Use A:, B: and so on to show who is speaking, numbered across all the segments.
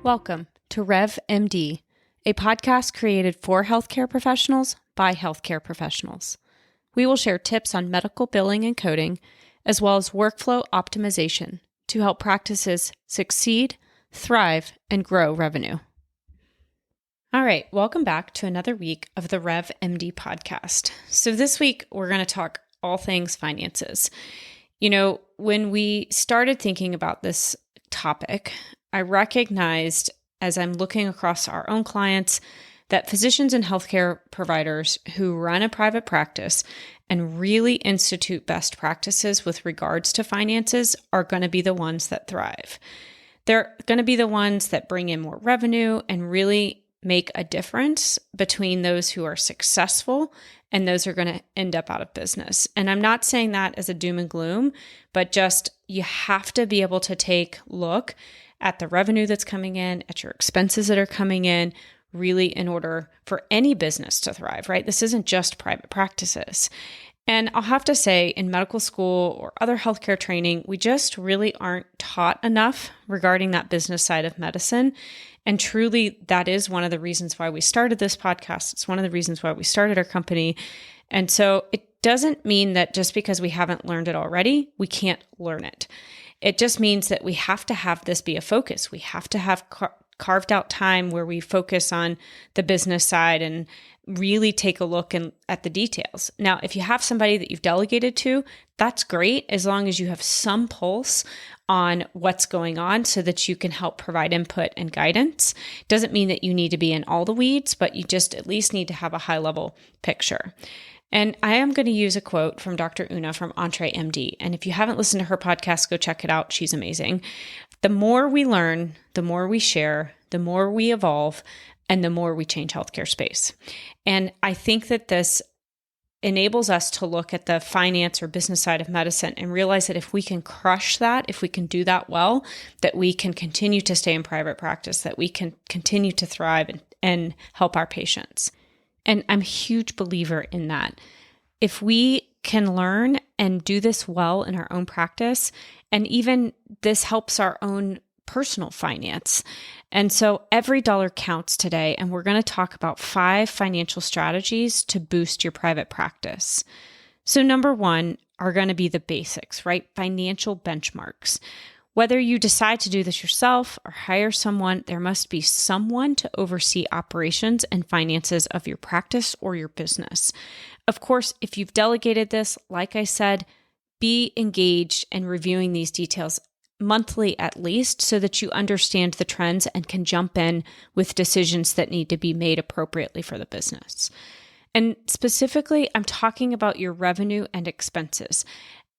A: Welcome to Rev MD, a podcast created for healthcare professionals by healthcare professionals. We will share tips on medical billing and coding, as well as workflow optimization to help practices succeed, thrive, and grow revenue. All right, welcome back to another week of the Rev MD podcast. So this week, we're going to talk all things finances. You know, when we started thinking about this topic, I recognized as I'm looking across our own clients that physicians and healthcare providers who run a private practice and really institute best practices with regards to finances are going to be the ones that thrive. They're going to be the ones that bring in more revenue and really make a difference between those who are successful and those who are going to end up out of business. And I'm not saying that as a doom and gloom, but just you have to be able to take a look at the revenue that's coming in, at your expenses that are coming in, really in order for any business to thrive, right? This isn't just private practices. And I'll have to say, in medical school or other healthcare training, we just really aren't taught enough regarding that business side of medicine. And truly, that is one of the reasons why we started this podcast. It's one of the reasons why we started our company. And so it doesn't mean that just because we haven't learned it already, we can't learn it. It just means that we have to have this be a focus. We have to have carved out time where we focus on the business side and really take a look at the details. Now, if you have somebody that you've delegated to, that's great as long as you have some pulse on what's going on so that you can help provide input and guidance. Doesn't mean that you need to be in all the weeds, but you just at least need to have a high level picture. And I am going to use a quote from Dr. Una from EntreMD. And if you haven't listened to her podcast, go check it out. She's amazing. The more we learn, the more we share, the more we evolve, and the more we change healthcare space. And I think that this enables us to look at the finance or business side of medicine and realize that if we can crush that, if we can do that well, that we can continue to stay in private practice, that we can continue to thrive and help our patients. And I'm a huge believer in that. If we can learn and do this well in our own practice, and even this helps our own personal finance. And so every dollar counts today. And we're going to talk about 5 financial strategies to boost your private practice. So number 1 are going to be the basics, right? Financial benchmarks. Whether you decide to do this yourself or hire someone, there must be someone to oversee operations and finances of your practice or your business. Of course, if you've delegated this, like I said, be engaged in reviewing these details monthly at least so that you understand the trends and can jump in with decisions that need to be made appropriately for the business. And specifically, I'm talking about your revenue and expenses.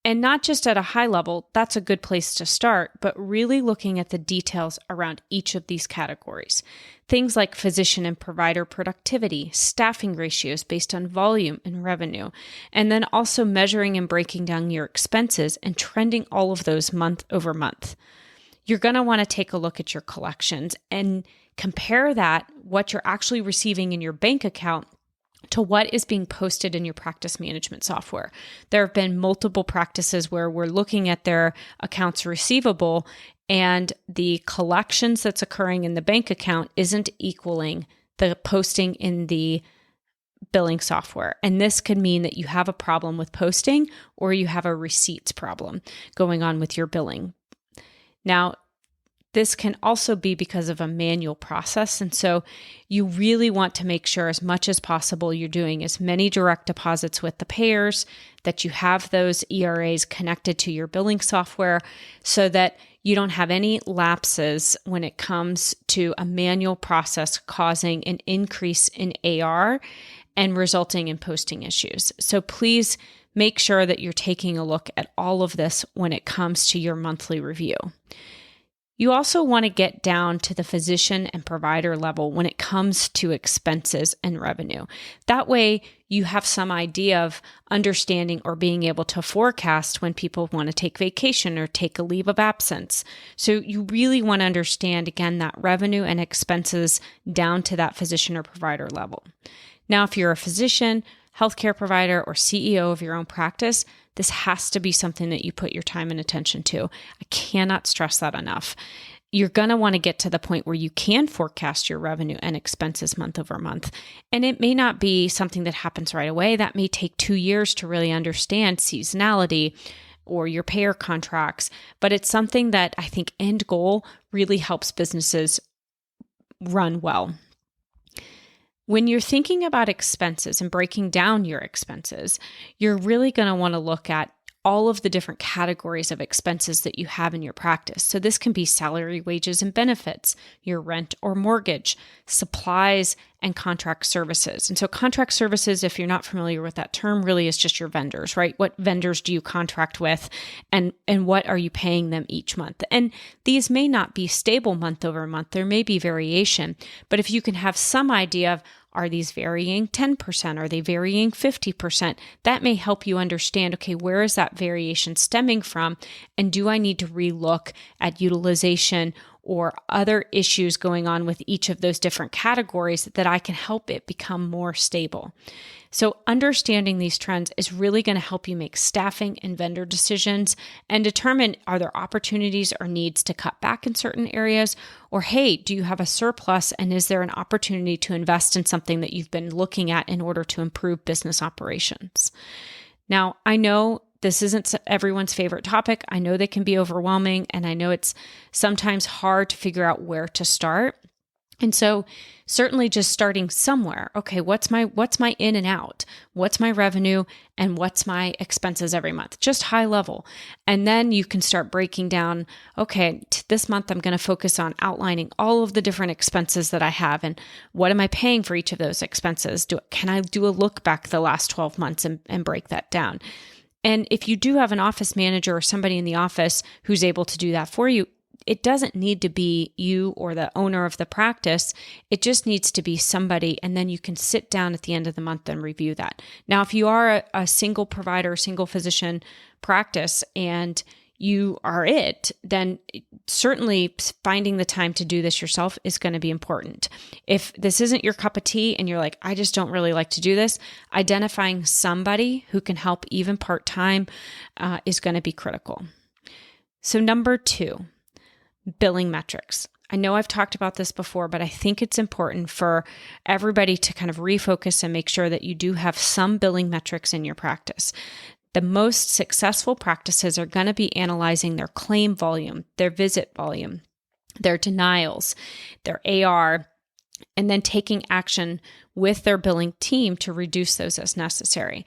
A: And not just at a high level, that's a good place to start, but really looking at the details around each of these categories. Things like physician and provider productivity, staffing ratios based on volume and revenue, and then also measuring and breaking down your expenses and trending all of those month over month. You're going to want to take a look at your collections and compare that, what you're actually receiving in your bank account, to what is being posted in your practice management software. There have been multiple practices where we're looking at their accounts receivable and the collections that's occurring in the bank account isn't equaling the posting in the billing software. And this could mean that you have a problem with posting or you have a receipts problem going on with your billing. Now, this can also be because of a manual process. And so you really want to make sure as much as possible you're doing as many direct deposits with the payers, that you have those ERAs connected to your billing software so that you don't have any lapses when it comes to a manual process causing an increase in AR and resulting in posting issues. So please make sure that you're taking a look at all of this when it comes to your monthly review. You also want to get down to the physician and provider level when it comes to expenses and revenue. That way, you have some idea of understanding or being able to forecast when people want to take vacation or take a leave of absence. So you really want to understand, again, that revenue and expenses down to that physician or provider level. Now, if you're a physician, healthcare provider, or CEO of your own practice, this has to be something that you put your time and attention to. I cannot stress that enough. you're going to want to get to the point where you can forecast your revenue and expenses month over month. And it may not be something that happens right away. That may take 2 years to really understand seasonality or your payer contracts. But it's something that I think end goal really helps businesses run well. When you're thinking about expenses and breaking down your expenses, you're really going to want to look at all of the different categories of expenses that you have in your practice. So this can be salary, wages, and benefits, your rent or mortgage, supplies, and contract services. And so contract services, if you're not familiar with that term, really is just your vendors, right? What vendors do you contract with, and what are you paying them each month? And these may not be stable month over month. There may be variation, but if you can have some idea of, are these varying 10%? Are they varying 50%? That may help you understand, okay, where is that variation stemming from? And do I need to relook at utilization or other issues going on with each of those different categories that I can help it become more stable? So understanding these trends is really going to help you make staffing and vendor decisions and determine, are there opportunities or needs to cut back in certain areas? Or, hey, do you have a surplus and is there an opportunity to invest in something that you've been looking at in order to improve business operations? Now, I know this isn't everyone's favorite topic. I know they can be overwhelming, and I know it's sometimes hard to figure out where to start. And so certainly just starting somewhere. Okay, what's my in and out? What's my revenue and what's my expenses every month? Just high level. And then you can start breaking down, okay, this month I'm going to focus on outlining all of the different expenses that I have and what am I paying for each of those expenses? Can I do a look back the last 12 months and break that down? And if you do have an office manager or somebody in the office who's able to do that for you, it doesn't need to be you or the owner of the practice. It just needs to be somebody, and then you can sit down at the end of the month and review that. Now, if you are a single provider, single physician practice, and you are it, then certainly finding the time to do this yourself is going to be important. If this isn't your cup of tea and you're like, I just don't really like to do this, identifying somebody who can help even part-time is going to be critical. So number 2, billing metrics. I know I've talked about this before, but I think it's important for everybody to kind of refocus and make sure that you do have some billing metrics in your practice. The most successful practices are going to be analyzing their claim volume, their visit volume, their denials, their AR, and then taking action with their billing team to reduce those as necessary.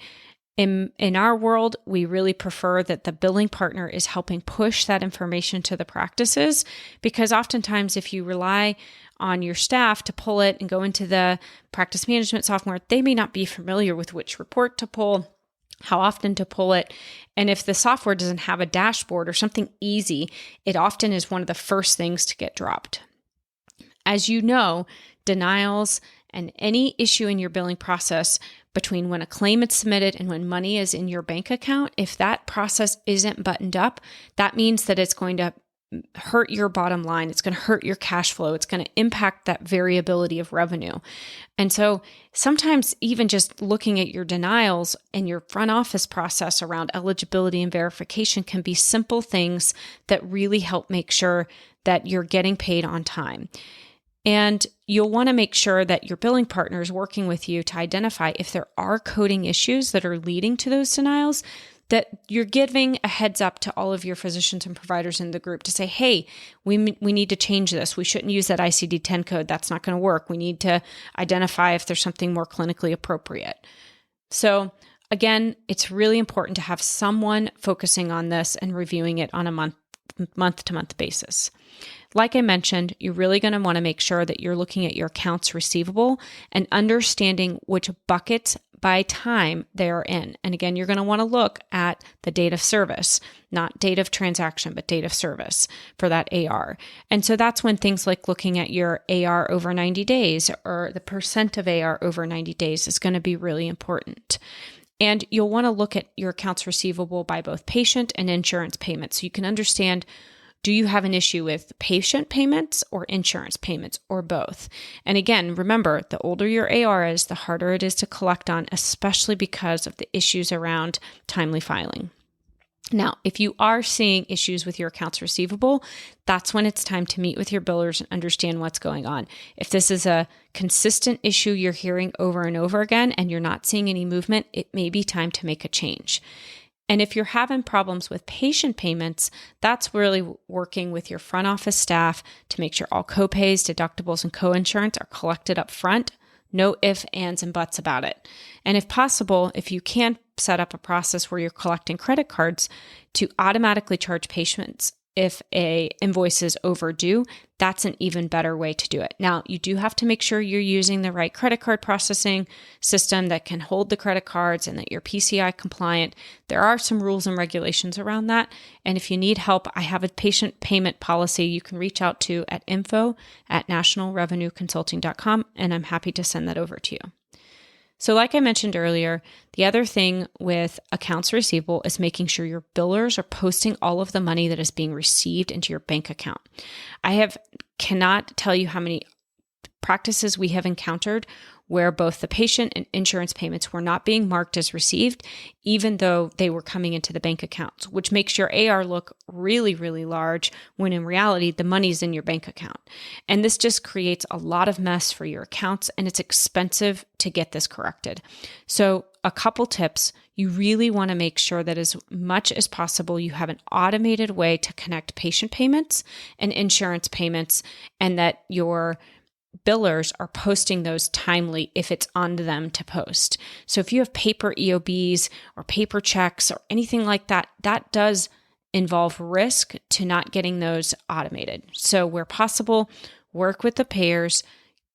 A: In our world, we really prefer that the billing partner is helping push that information to the practices, because oftentimes if you rely on your staff to pull it and go into the practice management software, they may not be familiar with which report to pull, how often to pull it. And if the software doesn't have a dashboard or something easy, it often is one of the first things to get dropped. As you know, denials and any issue in your billing process between when a claim is submitted and when money is in your bank account, if that process isn't buttoned up, that means that it's going to hurt your bottom line. It's going to hurt your cash flow. It's going to impact that variability of revenue. And so sometimes even just looking at your denials and your front office process around eligibility and verification can be simple things that really help make sure that you're getting paid on time. And you'll want to make sure that your billing partner is working with you to identify if there are coding issues that are leading to those denials, that you're giving a heads up to all of your physicians and providers in the group to say, hey, we need to change this. We shouldn't use that ICD-10 code. That's not going to work. We need to identify if there's something more clinically appropriate. So again, it's really important to have someone focusing on this and reviewing it on a month-to-month basis. Like I mentioned, you're really going to want to make sure that you're looking at your accounts receivable and understanding which buckets by time they are in. And again, you're going to want to look at the date of service, not date of transaction, but date of service for that AR. And so that's when things like looking at your AR over 90 days or the percent of AR over 90 days is going to be really important. And you'll want to look at your accounts receivable by both patient and insurance payments so you can understand, do you have an issue with patient payments or insurance payments or both? And again, remember, the older your AR is, the harder it is to collect on, especially because of the issues around timely filing. Now, if you are seeing issues with your accounts receivable, that's when it's time to meet with your billers and understand what's going on. If this is a consistent issue you're hearing over and over again and you're not seeing any movement, it may be time to make a change. And if you're having problems with patient payments, that's really working with your front office staff to make sure all copays, deductibles, and coinsurance are collected up front. No ifs, ands, and buts about it. And if possible, if you can set up a process where you're collecting credit cards to automatically charge patients if a invoice is overdue, that's an even better way to do it. Now, you do have to make sure you're using the right credit card processing system that can hold the credit cards and that you're PCI compliant. There are some rules and regulations around that. And if you need help, I have a patient payment policy you can reach out to at info@nationalrevenueconsulting.com, and I'm happy to send that over to you. So like I mentioned earlier, the other thing with accounts receivable is making sure your billers are posting all of the money that is being received into your bank account. Cannot tell you how many practices we have encountered where both the patient and insurance payments were not being marked as received, even though they were coming into the bank accounts, which makes your AR look really, really large when in reality, the money's in your bank account. And this just creates a lot of mess for your accounts, and it's expensive to get this corrected. So a couple tips: you really want to make sure that as much as possible, you have an automated way to connect patient payments and insurance payments, and that your billers are posting those timely if it's on them to post. So if you have paper EOBs or paper checks or anything like that, that does involve risk to not getting those automated. So where possible, work with the payers,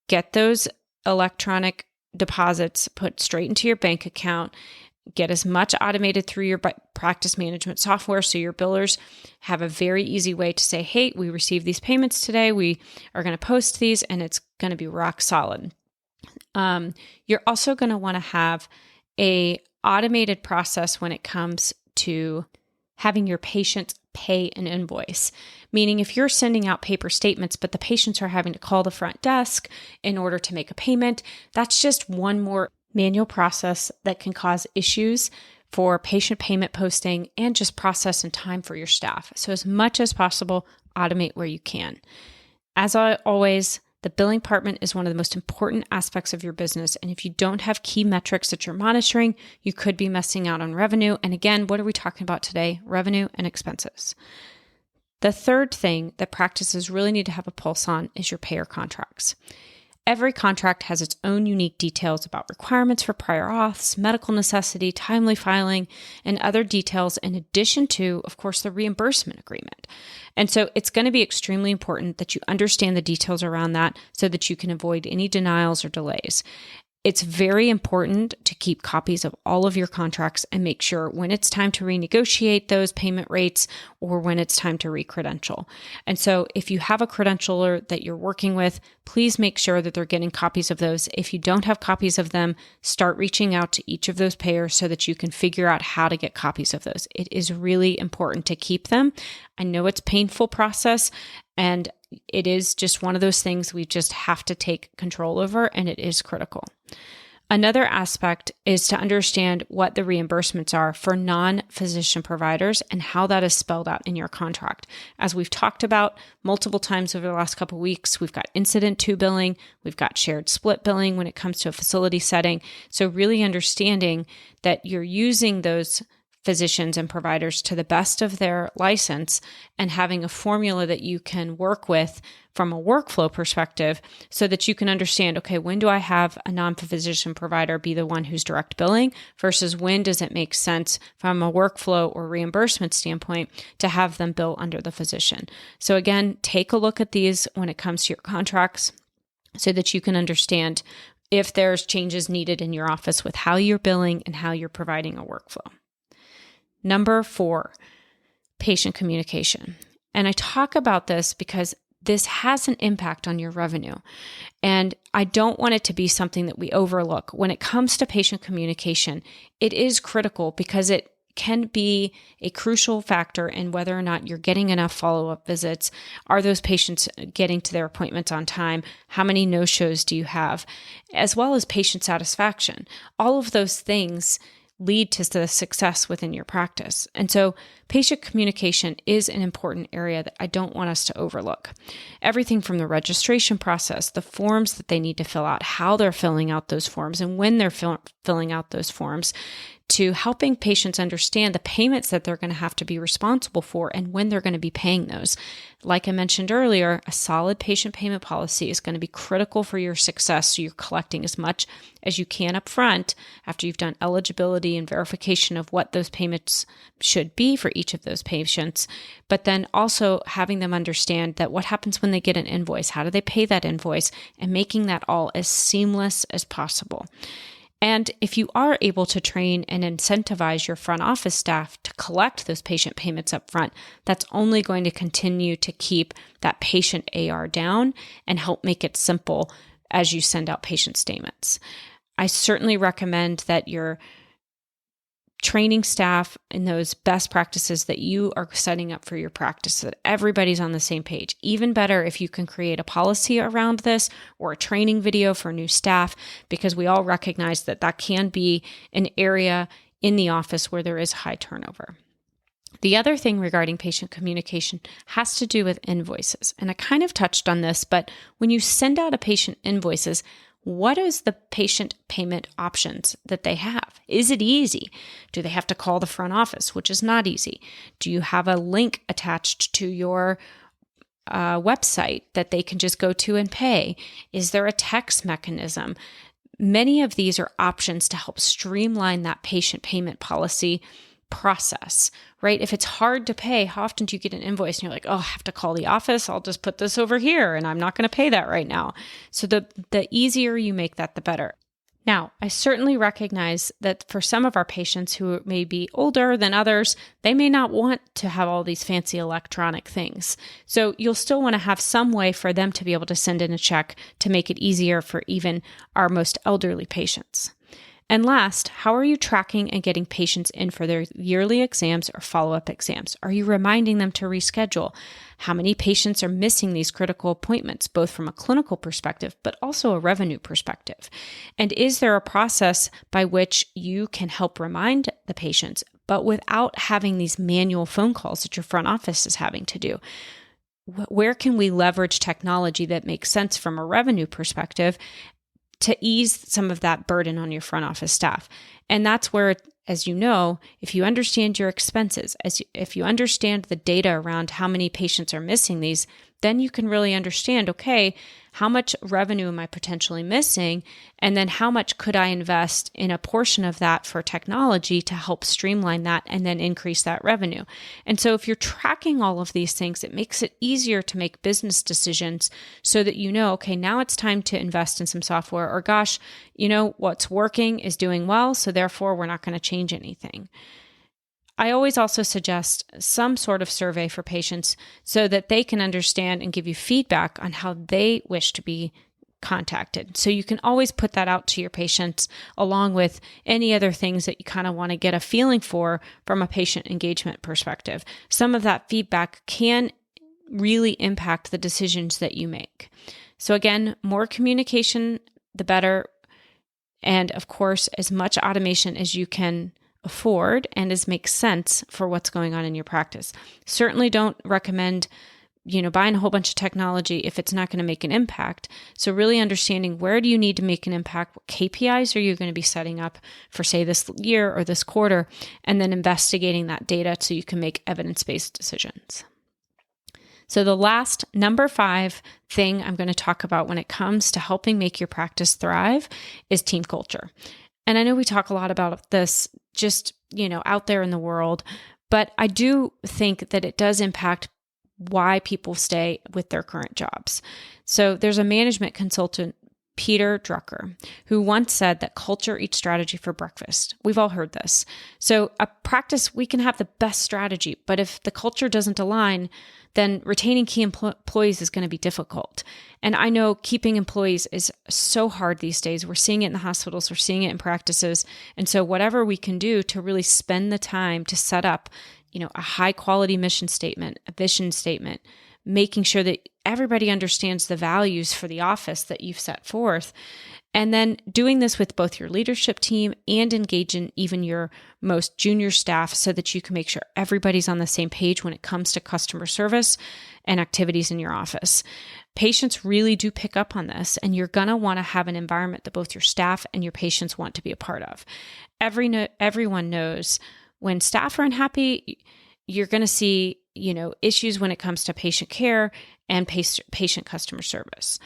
A: get those electronic deposits put straight into your bank account, get as much automated through your practice management software so your billers have a very easy way to say, hey, we received these payments today. We are going to post these, and it's going to be rock solid. You're also going to want to have a automated process when it comes to having your patients pay an invoice. Meaning if you're sending out paper statements, but the patients are having to call the front desk in order to make a payment, that's just one more manual process that can cause issues for patient payment posting and just process and time for your staff. So as much as possible, automate where you can. As always, the billing department is one of the most important aspects of your business. And if you don't have key metrics that you're monitoring, you could be missing out on revenue. And again, what are we talking about today? Revenue and expenses. The third thing that practices really need to have a pulse on is your payer contracts. Every contract has its own unique details about requirements for prior auths, medical necessity, timely filing, and other details in addition to, of course, the reimbursement agreement. And so it's going to be extremely important that you understand the details around that so that you can avoid any denials or delays. It's very important to keep copies of all of your contracts and make sure when it's time to renegotiate those payment rates or when it's time to re-credential. And so if you have a credentialer that you're working with, please make sure that they're getting copies of those. If you don't have copies of them, start reaching out to each of those payers so that you can figure out how to get copies of those. It is really important to keep them. I know it's a painful process, and it is just one of those things we just have to take control over, and it is critical. Another aspect is to understand what the reimbursements are for non-physician providers and how that is spelled out in your contract. As we've talked about multiple times over the last couple of weeks, we've got incident to billing, we've got shared split billing when it comes to a facility setting. So really understanding that you're using those physicians and providers to the best of their license and having a formula that you can work with from a workflow perspective so that you can understand, okay, when do I have a non-physician provider be the one who's direct billing versus when does it make sense from a workflow or reimbursement standpoint to have them bill under the physician. So again, take a look at these when it comes to your contracts so that you can understand if there's changes needed in your office with how you're billing and how you're providing a workflow. Number 4, patient communication. And I talk about this because this has an impact on your revenue. And I don't want it to be something that we overlook. When it comes to patient communication, it is critical because it can be a crucial factor in whether or not you're getting enough follow-up visits. Are those patients getting to their appointments on time? How many no-shows do you have? As well as patient satisfaction. All of those things lead to the success within your practice. And so patient communication is an important area that I don't want us to overlook. Everything from the registration process, the forms that they need to fill out, how they're filling out those forms, and when they're filling out those forms, to helping patients understand the payments that they're going to have to be responsible for and when they're going to be paying those. Like I mentioned earlier, a solid patient payment policy is going to be critical for your success, so you're collecting as much as you can up front after you've done eligibility and verification of what those payments should be for each of those patients, but then also having them understand that what happens when they get an invoice, how do they pay that invoice, and making that all as seamless as possible. And if you are able to train and incentivize your front office staff to collect those patient payments up front, that's only going to continue to keep that patient AR down and help make it simple as you send out patient statements. I certainly recommend that you're training staff in those best practices that you are setting up for your practice, so that everybody's on the same page. Even better if you can create a policy around this or a training video for new staff, because we all recognize that that can be an area in the office where there is high turnover. The other thing regarding patient communication has to do with invoices. And I kind of touched on this, but when you send out a patient invoices, what is the patient payment options that they have? Is it easy? Do they have to call the front office, which is not easy? Do you have a link attached to your website that they can just go to and pay? Is there a text mechanism? Many of these are options to help streamline that patient payment policy process, right? If it's hard to pay, how often do you get an invoice and you're like, oh, I have to call the office. I'll just put this over here and I'm not going to pay that right now. So the easier you make that, the better. Now, I certainly recognize that for some of our patients who may be older than others, they may not want to have all these fancy electronic things. So you'll still want to have some way for them to be able to send in a check to make it easier for even our most elderly patients. And last, how are you tracking and getting patients in for their yearly exams or follow-up exams? Are you reminding them to reschedule? How many patients are missing these critical appointments, both from a clinical perspective, but also a revenue perspective? And is there a process by which you can help remind the patients, but without having these manual phone calls that your front office is having to do? Where can we leverage technology that makes sense from a revenue perspective to ease some of that burden on your front office staff? And that's where, as you know, if you understand your expenses, if you understand the data around how many patients are missing these, then you can really understand, okay, how much revenue am I potentially missing? And then how much could I invest in a portion of that for technology to help streamline that and then increase that revenue? And so if you're tracking all of these things, it makes it easier to make business decisions so that you know, okay, now it's time to invest in some software, or gosh, you know, what's working is doing well, so therefore we're not going to change anything. I always also suggest some sort of survey for patients so that they can understand and give you feedback on how they wish to be contacted. So you can always put that out to your patients along with any other things that you kind of want to get a feeling for from a patient engagement perspective. Some of that feedback can really impact the decisions that you make. So again, more communication, the better. And of course, as much automation as you can afford and as makes sense for what's going on in your practice. Certainly don't recommend, buying a whole bunch of technology if it's not going to make an impact. So really understanding, where do you need to make an impact? What KPIs are you going to be setting up for, say, this year or this quarter? And then investigating that data so you can make evidence-based decisions. So the last, number 5 thing I'm going to talk about when it comes to helping make your practice thrive is team culture. And I know we talk a lot about this just, out there in the world, but I do think that it does impact why people stay with their current jobs. So there's a management consultant, Peter Drucker, who once said that culture eats strategy for breakfast. We've all heard this. So a practice, we can have the best strategy, but if the culture doesn't align, then retaining key employees is going to be difficult. And I know keeping employees is so hard these days. We're seeing it in the hospitals, we're seeing it in practices. And so whatever we can do to really spend the time to set up, a high quality mission statement, a vision statement, making sure that everybody understands the values for the office that you've set forth. And then doing this with both your leadership team and engaging even your most junior staff so that you can make sure everybody's on the same page when it comes to customer service and activities in your office. Patients really do pick up on this, and you're going to want to have an environment that both your staff and your patients want to be a part of. Everyone knows when staff are unhappy, you're going to see, issues when it comes to patient care and patient customer service.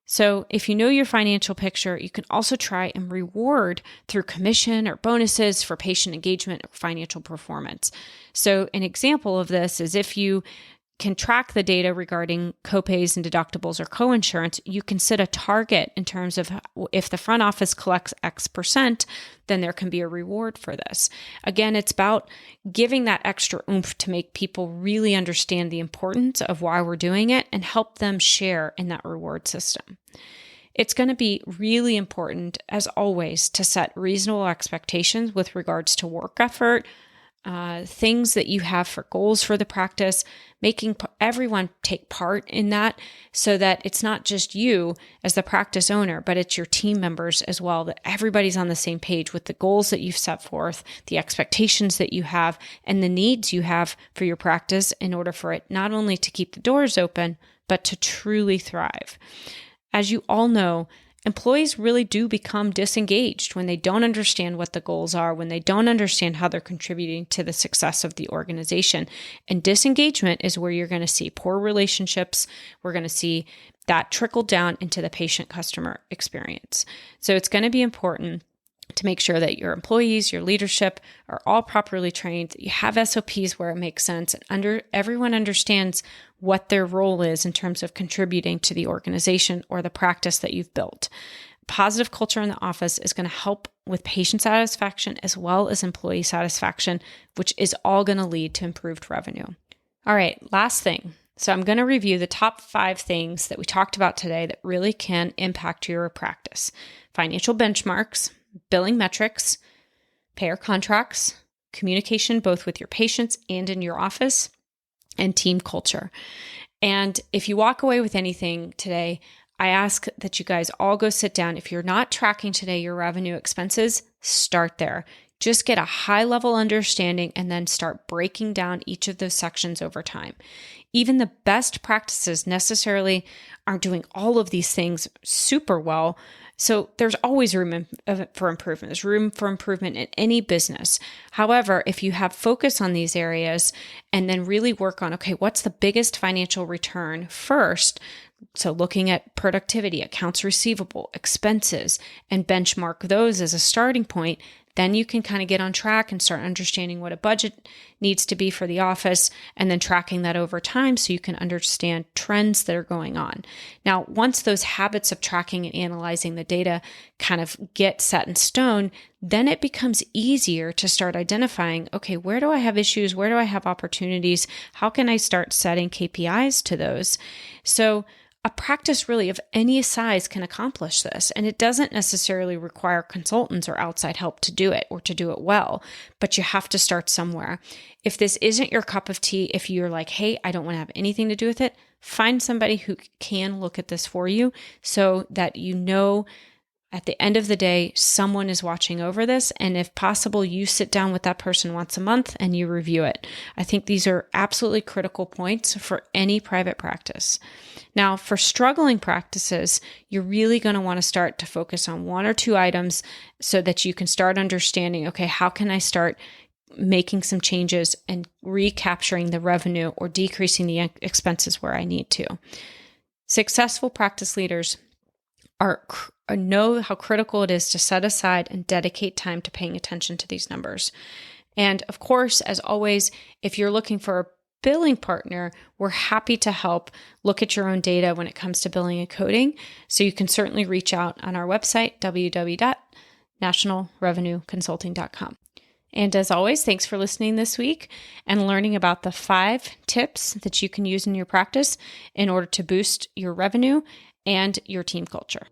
A: So if you know your financial picture, you can also try and reward through commission or bonuses for patient engagement or financial performance. So an example of this is if you can track the data regarding copays and deductibles or coinsurance, you can set a target in terms of if the front office collects X%, then there can be a reward for this. Again, it's about giving that extra oomph to make people really understand the importance of why we're doing it and help them share in that reward system. It's going to be really important, as always, to set reasonable expectations with regards to work effort, things that you have for goals for the practice, making everyone take part in that so that it's not just you as the practice owner, but it's your team members as well, that everybody's on the same page with the goals that you've set forth, the expectations that you have, and the needs you have for your practice in order for it not only to keep the doors open, but to truly thrive. As you all know, employees really do become disengaged when they don't understand what the goals are, when they don't understand how they're contributing to the success of the organization. And disengagement is where you're going to see poor relationships. We're going to see that trickle down into the patient-customer experience. So it's going to be important to make sure that your employees, your leadership are all properly trained, that you have SOPs where it makes sense, and everyone understands what their role is in terms of contributing to the organization or the practice that you've built. Positive culture in the office is going to help with patient satisfaction as well as employee satisfaction, which is all going to lead to improved revenue. All right, last thing. So I'm going to review the top 5 things that we talked about today that really can impact your practice. Financial benchmarks, billing metrics, payer contracts, communication both with your patients and in your office, and team culture. And if you walk away with anything today, I ask that you guys all go sit down. If you're not tracking today your revenue expenses, start there. Just get a high-level understanding and then start breaking down each of those sections over time. Even the best practices necessarily aren't doing all of these things super well. So there's always room for improvement. There's room for improvement in any business. However, if you have focus on these areas and then really work on, okay, what's the biggest financial return first? So looking at productivity, accounts receivable, expenses, and benchmark those as a starting point, then you can kind of get on track and start understanding what a budget needs to be for the office and then tracking that over time so you can understand trends that are going on. Now, once those habits of tracking and analyzing the data kind of get set in stone, then it becomes easier to start identifying, okay, where do I have issues? Where do I have opportunities? How can I start setting KPIs to those? So a practice really of any size can accomplish this, and it doesn't necessarily require consultants or outside help to do it or to do it well, but you have to start somewhere. If this isn't your cup of tea, if you're like, hey, I don't want to have anything to do with it, find somebody who can look at this for you so that you know at the end of the day, someone is watching over this. And if possible, you sit down with that person once a month and you review it. I think these are absolutely critical points for any private practice. Now, for struggling practices, you're really going to want to start to focus on 1 or 2 items so that you can start understanding, okay, how can I start making some changes and recapturing the revenue or decreasing the expenses where I need to. Successful practice leaders know how critical it is to set aside and dedicate time to paying attention to these numbers. And of course, as always, if you're looking for a billing partner, we're happy to help look at your own data when it comes to billing and coding. So you can certainly reach out on our website, www.nationalrevenueconsulting.com. And as always, thanks for listening this week and learning about the 5 tips that you can use in your practice in order to boost your revenue and your team culture.